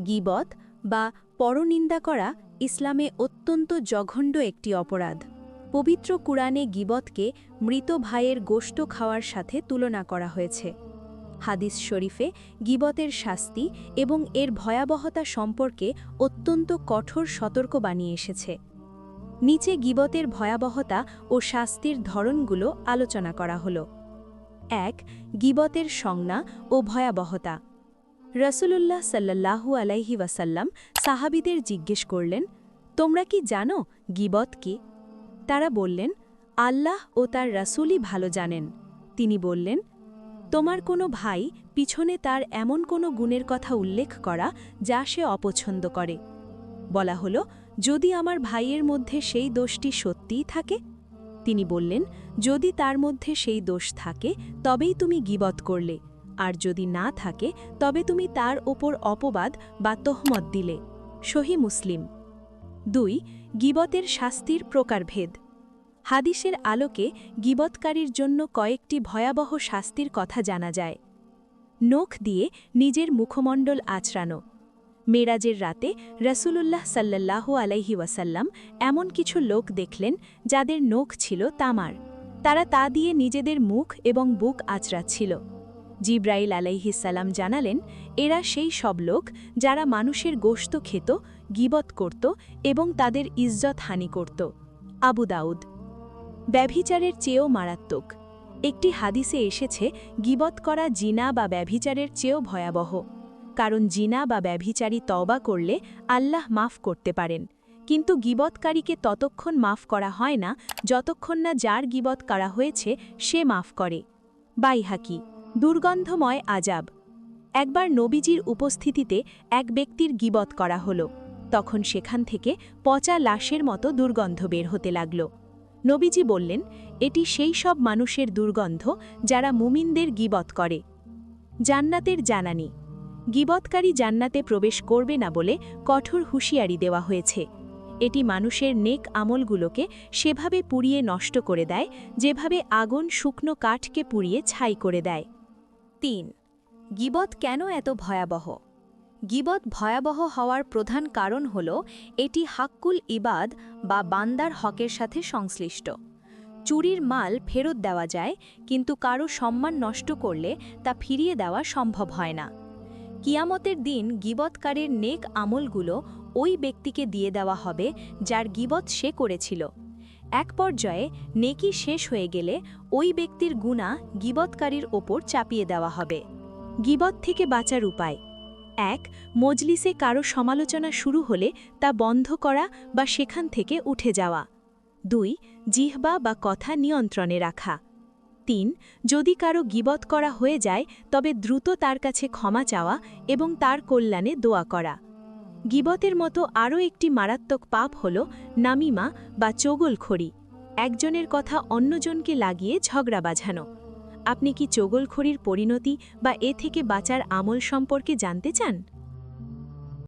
গীবত বা পরনিন্দা করা ইসলামে অত্যন্ত জঘন্য একটি অপরাধ। পবিত্র কুরআনে গীবতকে মৃত ভাইয়ের গোশত খাওয়ার সাথে তুলনা করা হয়েছে। হাদিস শরীফে গীবতের শাস্তি এবং এর ভয়াবহতা সম্পর্কে অত্যন্ত কঠোর সতর্কবাণী এসেছে। নিচে গীবতের ভয়াবহতা ও শাস্তির ধরনগুলো আলোচনা করা হল। ১. গীবতের সংজ্ঞা ও ভয়াবহতা। রাসূলুল্লাহ সাল্লাল্লাহু আলাইহি ওয়াসাল্লাম সাহাবীদের জিজ্ঞেস করলেন, তোমরা কি জানো গীবত কি? তারা বললেন, আল্লাহ ও তার রাসূলই ভালো জানেন। তিনি বললেন, তোমার কোনো ভাই পিছনে তার এমন কোনো গুণের কথা উল্লেখ করা যা সে অপছন্দ করে। বলা হলো, যদি আমার ভাইয়ের মধ্যে সেই দোষটি সত্যিই থাকে? তিনি বললেন, যদি তার মধ্যে সেই দোষ থাকে তবেই তুমি গীবত করলে, আর যদি না থাকে তবে তুমি তার ওপর অপবাদ বা তহমত দিলে। সহিহ মুসলিম। ২. গীবতের শাস্তির প্রকারভেদ। হাদিসের আলোকে গীবতকারীর জন্য কয়েকটি ভয়াবহ শাস্তির কথা জানা যায়। নখ দিয়ে নিজের মুখমণ্ডল আঁচড়ানো। মেরাজের রাতে রাসূলুল্লাহ সাল্লাল্লাহু আলাইহি ওয়াসাল্লাম এমন কিছু লোক দেখলেন যাদের নখ ছিল তামার। তারা তা দিয়ে নিজেদের মুখ এবং বুক আঁচড়াচ্ছিল। জিব্রাইল আলাইহিস সালাম জানালেন, এরা সেই সব লোক যারা মানুষের গোশত খেত, গীবত করত এবং তাদের ইজ্জত হানি করত। আবু দাউদ। ব্যভিচারের চেয়েও মারাত্মক। একটি হাদিসে এসেছে, গীবত করা জিনা বা ব্যভিচারের চেয়েও ভয়াবহ। কারণ জিনা বা ব্যভিচারী তওবা করলে আল্লাহ মাফ করতে পারেন, কিন্তু গীবতকারীকে ততক্ষণ মাফ করা হয় না যতক্ষণ না যার গীবত করা হয়েছে সে মাফ করে। বাইহাকি। দুর্গন্ধময় আযাব। একবার নবীজির উপস্থিতিতে এক ব্যক্তির গীবত করা হলো। তখন সেখান থেকে পচা লাশের মতো দুর্গন্ধ বের হতে লাগল। নবীজি বললেন, এটি সেই সব মানুষের দুর্গন্ধ যারা মুমিনদের গীবত করে। জান্নাতের জানানি। গীবতকারী জান্নাতে প্রবেশ করবে না বলে কঠোর হুঁশিয়ারি দেওয়া হয়েছে। এটি মানুষের নেক আমলগুলোকে সেভাবে পুড়িয়ে নষ্ট করে দেয় যেভাবে আগুন শুকনো কাঠকে পুড়িয়ে ছাই করে দেয়। ৩. গীবত কেন এত ভয়াবহ? গীবত ভয়াবহ হওয়ার প্রধান কারণ হল এটি হাক্কুল ইবাদ বা বান্দার হকের সাথে সংশ্লিষ্ট। চুরির মাল ফেরত দেওয়া যায়, কিন্তু কারো সম্মান নষ্ট করলে তা ফিরিয়ে দেওয়া সম্ভব হয় না। কিয়ামতের দিন গীবতকারীর নেক আমলগুলো ওই ব্যক্তিকে দিয়ে দেওয়া হবে যার গীবত সে করেছিল। এক পর্যায়ে নেকি শেষ হয়ে গেলে ওই ব্যক্তির গুনাহ গীবতকারীর ওপর চাপিয়ে দেওয়া হবে। গীবত থেকে বাঁচার উপায়। ১. মজলিসে কারো সমালোচনা শুরু হলে তা বন্ধ করা বা সেখান থেকে উঠে যাওয়া। ২. জিহবা বা কথা নিয়ন্ত্রণে রাখা। ৩. যদি কারো গীবত করা হয়ে যায় তবে দ্রুত তার কাছে ক্ষমা চাওয়া এবং তার কল্যাণে দোয়া করা। গীবতের মতো আরও একটি মারাত্মক পাপ হল নামিমা বা চগলখড়ি, একজনের কথা অন্যজনকে লাগিয়ে ঝগড়া বাঁধানো। আপনি কি চগলখড়ির পরিণতি বা এ থেকে বাঁচার আমল সম্পর্কে জানতে চান?